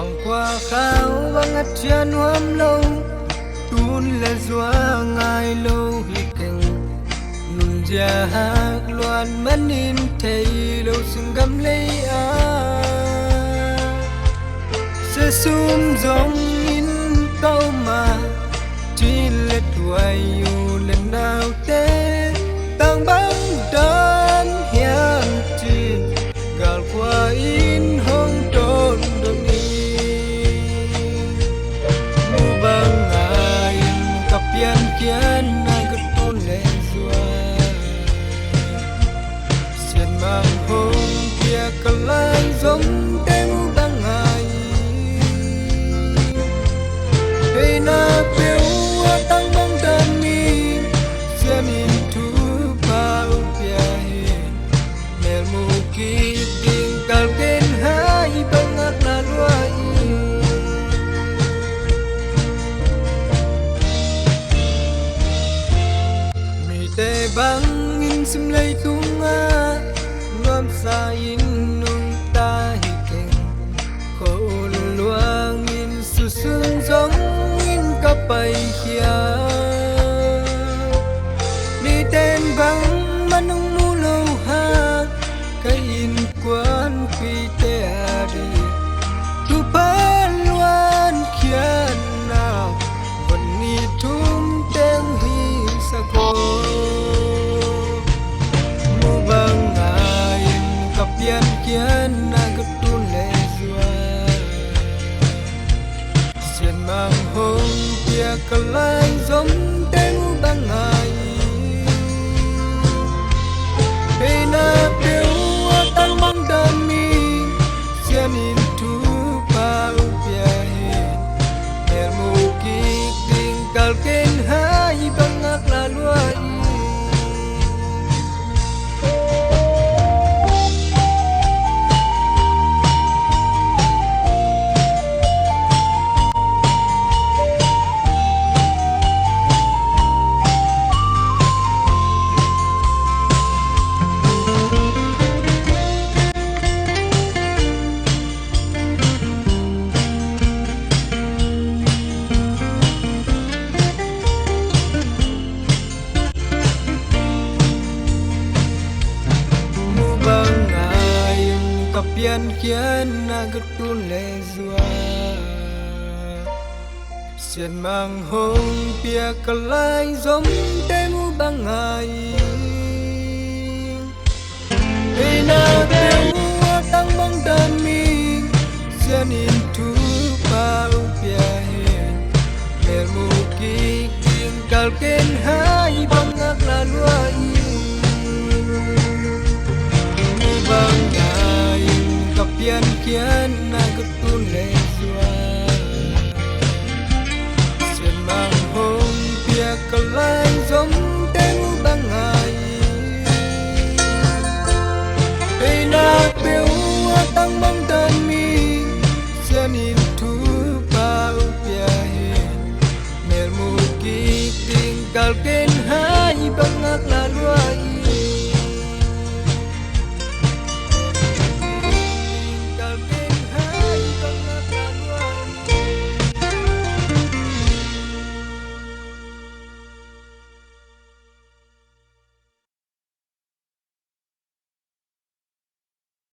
hoàng qua khao bangat yan huam lâu tun le zua ngai lâu hi keng nun ja hak luan manin thei lâu sung gam lei a se sum dòng in câu mà chỉ lệ tuổi yêu lần nào thế tăng băng đơn hiền chín gạt qua in hông trốn được đi mu băng ai cặp yên kiến ai cứ tôn lệ dùa xiên mang hông kia cần lại giống tên mu băng ai hey na biểu tăng băng đơn mi xiên in thu bao bia hiền mel mu ki ting kal ken hai bangat na luai mi te bang in sim lei tunga nuam sa in nung ta hi keng ko luang in su sun giống in ka pai khia mi ten bang manung mu lâu ha cái in quan quy te đi tu pa luan khian nào vẫn ni thum tên hi sa ko mu bang ai cặp yên kian na cứ tu lệ dua xiên mang hông kia cả lại giống tên mu bang ai hey na biểu tăng băng đơn mi xiên in thu bao bia hiền mel mu ki ting kal ken hai bangak la luai kapian kian na gatun le zua xiên mang hông pia kalai giống te mu bang ai hey na beu tăng bang dan mi xiên in thu bao pia hiền mel mu ki ting kal ken hai bangak la luai bang kapian kian na gatun le zua xiên mang hông pia kalai giống te mu bang ai hey na beu tăng bang dan mi xiên in thu bao pia hiền mel mu ki ting kal ken